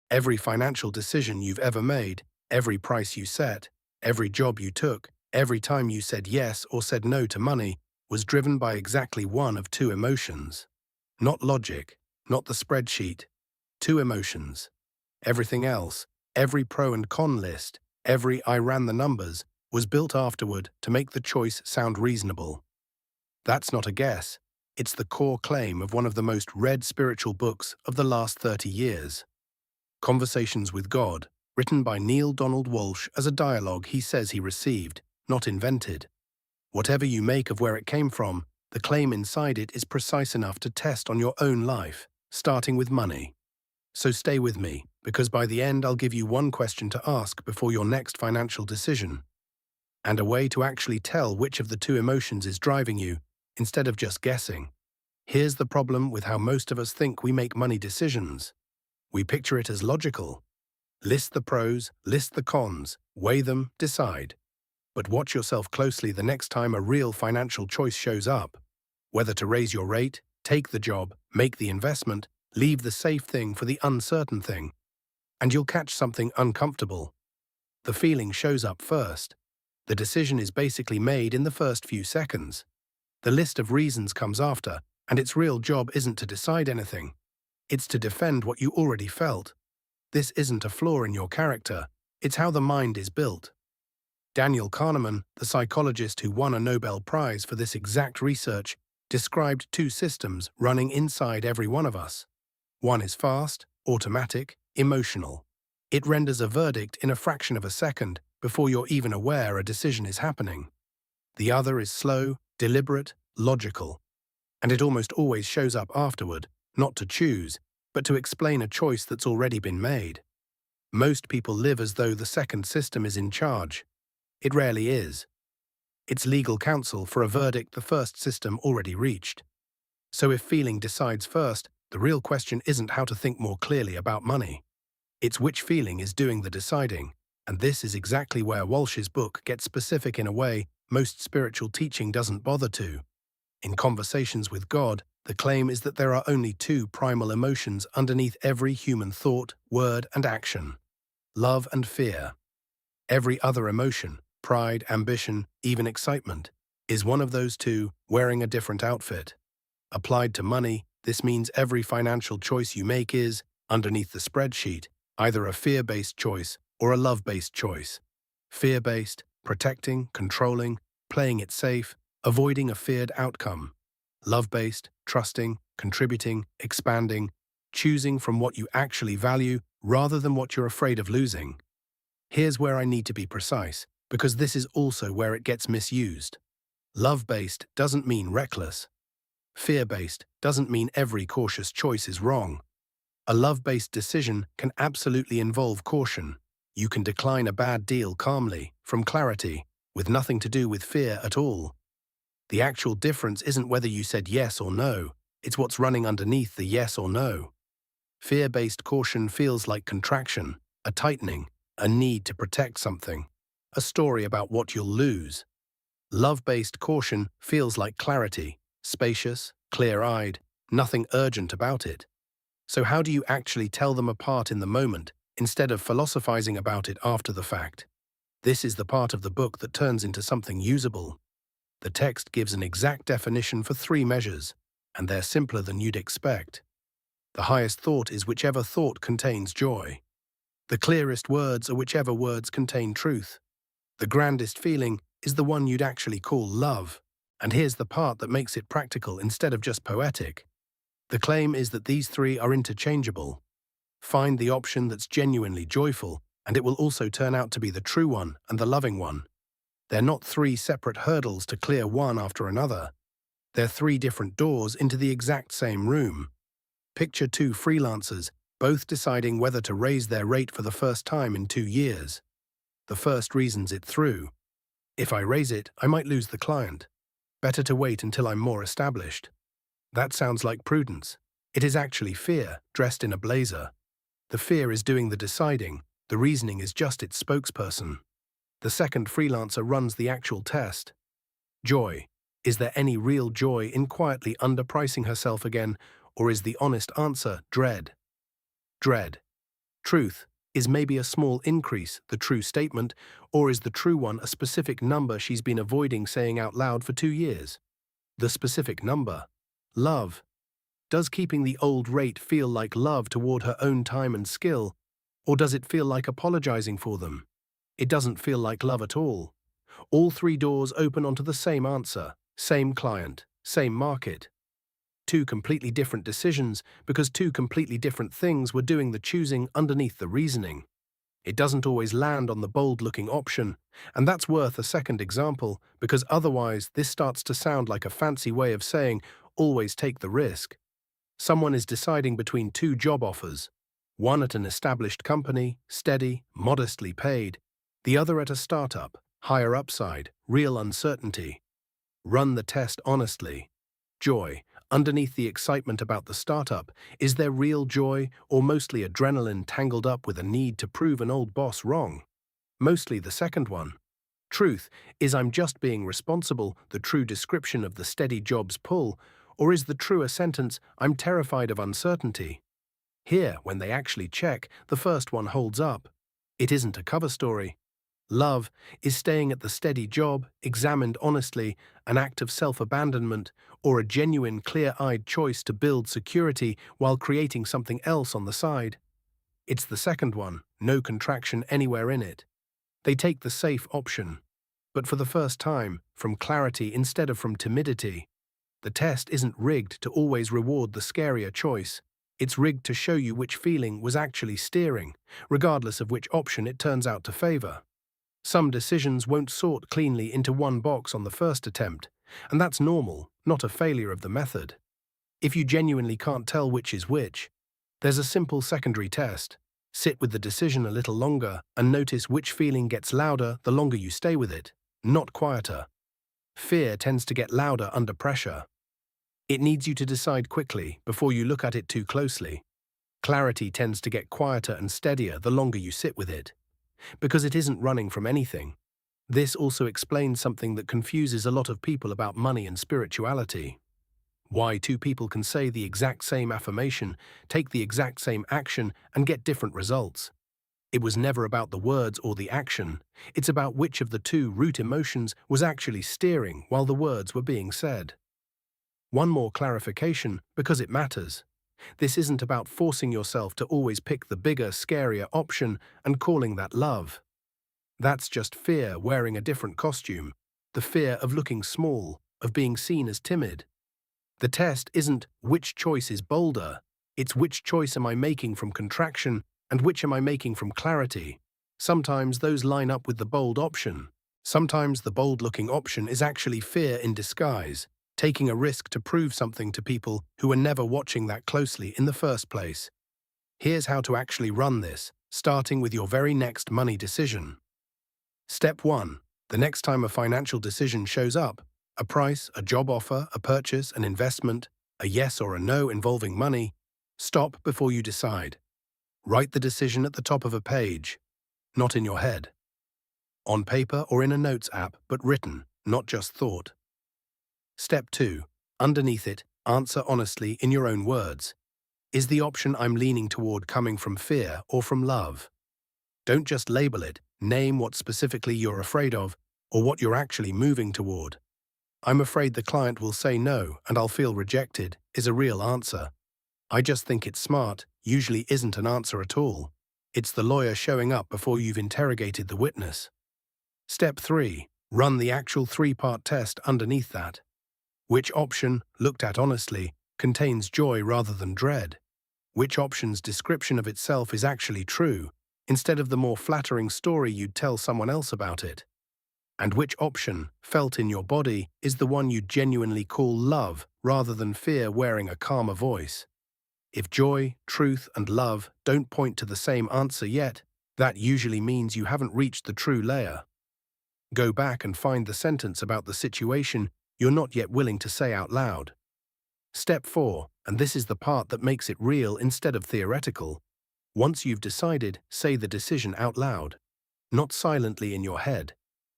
Every financial decision you've ever made, every price you set, every job you took, every time you said yes or said no to money was driven by exactly one of two emotions. Not logic, not the spreadsheet. Two emotions. Everything else, every pro and con list, every I ran the numbers, was built afterward to make the choice sound reasonable. That's not a guess. It's the core claim of one of the most read spiritual books of the last 30 years. Conversations with God, written by Neale Donald Walsch as a dialogue he says he received, not invented. Whatever you make of where it came from, the claim inside it is precise enough to test on your own life, starting with money. So stay with me, because by the end I'll give you one question to ask before your next financial decision, and a way to actually tell which of the two emotions is driving you, instead of just guessing. Here's the problem with how most of us think we make money decisions. We picture it as logical. List the pros, list the cons, weigh them, decide. But watch yourself closely the next time a real financial choice shows up. Whether to raise your rate, take the job, make the investment, leave the safe thing for the uncertain thing. And you'll catch something uncomfortable. The feeling shows up first. The decision is basically made in the first few seconds. The list of reasons comes after, and its real job isn't to decide anything. It's to defend what you already felt. This isn't a flaw in your character, it's how the mind is built. Daniel Kahneman, the psychologist who won a Nobel Prize for this exact research, described two systems running inside every one of us. One is fast, automatic, emotional. It renders a verdict in a fraction of a second before you're even aware a decision is happening. The other is slow, deliberate, logical. And it almost always shows up afterward, not to choose, but to explain a choice that's already been made. Most people live as though the second system is in charge. It rarely is. It's legal counsel for a verdict the first system already reached. So if feeling decides first, the real question isn't how to think more clearly about money. It's which feeling is doing the deciding, and this is exactly where Walsch's book gets specific in a way most spiritual teaching doesn't bother to. In Conversations with God, the claim is that there are only two primal emotions underneath every human thought, word, and action: love and fear. Every other emotion, pride, ambition, even excitement, is one of those two wearing a different outfit. Applied to money, this means every financial choice you make is, underneath the spreadsheet, either a fear-based choice or a love-based choice. Fear-based, protecting, controlling, playing it safe, avoiding a feared outcome. Love-based, trusting, contributing, expanding, choosing from what you actually value rather than what you're afraid of losing. Here's where I need to be precise, because this is also where it gets misused. Love-based doesn't mean reckless. Fear-based doesn't mean every cautious choice is wrong. A love-based decision can absolutely involve caution. You can decline a bad deal calmly, from clarity, with nothing to do with fear at all. The actual difference isn't whether you said yes or no, it's what's running underneath the yes or no. Fear-based caution feels like contraction, a tightening, a need to protect something, a story about what you'll lose. Love-based caution feels like clarity, spacious, clear-eyed, nothing urgent about it. So how do you actually tell them apart in the moment, instead of philosophizing about it after the fact? This is the part of the book that turns into something usable. The text gives an exact definition for three measures, and they're simpler than you'd expect. The highest thought is whichever thought contains joy. The clearest words are whichever words contain truth. The grandest feeling is the one you'd actually call love. And here's the part that makes it practical instead of just poetic. The claim is that these three are interchangeable. Find the option that's genuinely joyful, and it will also turn out to be the true one and the loving one. They're not three separate hurdles to clear one after another. They're three different doors into the exact same room. Picture two freelancers, both deciding whether to raise their rate for the first time in 2 years. The first reasons it through. If I raise it, I might lose the client. Better to wait until I'm more established. That sounds like prudence. It is actually fear, dressed in a blazer. The fear is doing the deciding, the reasoning is just its spokesperson. The second freelancer runs the actual test. Joy. Is there any real joy in quietly underpricing herself again, or is the honest answer dread? Dread. Truth is maybe a small increase, the true statement, or is the true one a specific number she's been avoiding saying out loud for 2 years? The specific number. Love. Does keeping the old rate feel like love toward her own time and skill, or does it feel like apologizing for them? It doesn't feel like love at all. All three doors open onto the same answer, same client, same market. Two completely different decisions because two completely different things were doing the choosing underneath the reasoning. It doesn't always land on the bold-looking option, and that's worth a second example because otherwise this starts to sound like a fancy way of saying, always take the risk. Someone is deciding between two job offers, one at an established company, steady, modestly paid, the other at a startup, higher upside, real uncertainty. Run the test honestly. Joy. Underneath the excitement about the startup, is there real joy or mostly adrenaline tangled up with a need to prove an old boss wrong? Mostly the second one. Truth, is I'm just being responsible the true description of the steady job's pull, or is the truer sentence I'm terrified of uncertainty? Here, when they actually check, the first one holds up. It isn't a cover story. Love is staying at the steady job, examined honestly, an act of self-abandonment, or a genuine, clear-eyed choice to build security while creating something else on the side. It's the second one, no contraction anywhere in it. They take the safe option. But for the first time, from clarity instead of from timidity. The test isn't rigged to always reward the scarier choice. It's rigged to show you which feeling was actually steering, regardless of which option it turns out to favor. Some decisions won't sort cleanly into one box on the first attempt, and that's normal, not a failure of the method. If you genuinely can't tell which is which, there's a simple secondary test. Sit with the decision a little longer and notice which feeling gets louder the longer you stay with it, not quieter. Fear tends to get louder under pressure. It needs you to decide quickly before you look at it too closely. Clarity tends to get quieter and steadier the longer you sit with it, because it isn't running from anything. This also explains something that confuses a lot of people about money and spirituality. Why two people can say the exact same affirmation, take the exact same action, and get different results. It was never about the words or the action. It's about which of the two root emotions was actually steering while the words were being said. One more clarification, because it matters. This isn't about forcing yourself to always pick the bigger, scarier option and calling that love. That's just fear wearing a different costume, the fear of looking small, of being seen as timid. The test isn't which choice is bolder, it's which choice am I making from contraction and which am I making from clarity. Sometimes those line up with the bold option. Sometimes the bold-looking option is actually fear in disguise, taking a risk to prove something to people who are never watching that closely in the first place. Here's how to actually run this, starting with your very next money decision. Step 1. The next time a financial decision shows up, a price, a job offer, a purchase, an investment, a yes or a no involving money, stop before you decide. Write the decision at the top of a page, not in your head. On paper or in a notes app, but written, not just thought. Step 2. Underneath it, answer honestly in your own words. Is the option I'm leaning toward coming from fear or from love? Don't just label it, name what specifically you're afraid of or what you're actually moving toward. I'm afraid the client will say no and I'll feel rejected is a real answer. I just think it's smart usually isn't an answer at all. It's the lawyer showing up before you've interrogated the witness. Step 3. Run the actual 3-part test underneath that. Which option, looked at honestly, contains joy rather than dread? Which option's description of itself is actually true, instead of the more flattering story you'd tell someone else about it? And which option, felt in your body, is the one you genuinely call love rather than fear wearing a calmer voice? If joy, truth, and love don't point to the same answer yet, that usually means you haven't reached the true layer. Go back and find the sentence about the situation you're not yet willing to say out loud. Step 4, and this is the part that makes it real instead of theoretical. Once you've decided, say the decision out loud. Not silently in your head.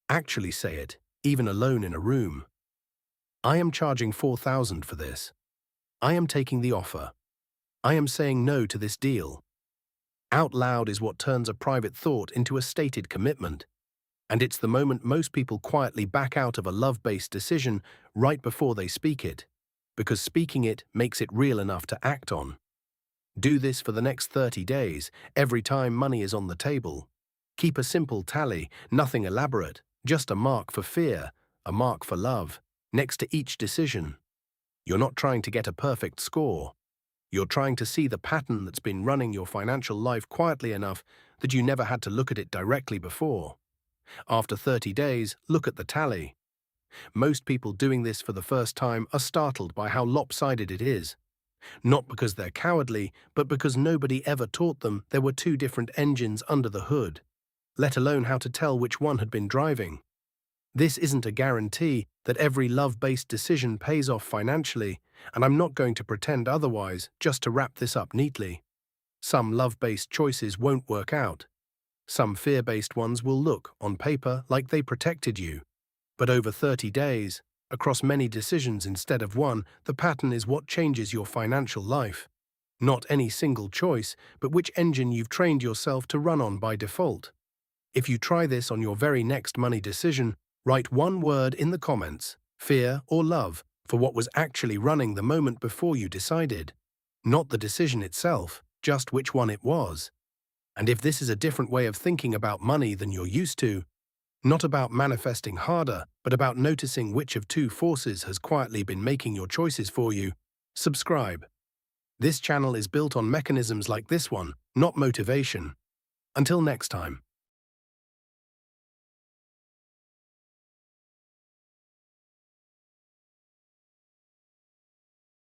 Actually say it, even alone in a room. I am charging $4,000 for this. I am taking the offer. I am saying no to this deal. Out loud is what turns a private thought into a stated commitment. And it's the moment most people quietly back out of a love-based decision right before they speak it, because speaking it makes it real enough to act on. Do this for the next 30 days, every time money is on the table. Keep a simple tally, nothing elaborate, just a mark for fear, a mark for love, next to each decision. You're not trying to get a perfect score. You're trying to see the pattern that's been running your financial life quietly enough that you never had to look at it directly before. After 30 days, look at the tally. Most people doing this for the first time are startled by how lopsided it is. Not because they're cowardly, but because nobody ever taught them there were two different engines under the hood, let alone how to tell which one had been driving. This isn't a guarantee that every love-based decision pays off financially, and I'm not going to pretend otherwise just to wrap this up neatly. Some love-based choices won't work out. Some fear-based ones will look, on paper, like they protected you. But over 30 days, across many decisions instead of one, the pattern is what changes your financial life. Not any single choice, but which engine you've trained yourself to run on by default. If you try this on your very next money decision, write one word in the comments, fear or love, for what was actually running the moment before you decided. Not the decision itself, just which one it was. And if this is a different way of thinking about money than you're used to, not about manifesting harder, but about noticing which of two forces has quietly been making your choices for you, subscribe. This channel is built on mechanisms like this one, not motivation. Until next time.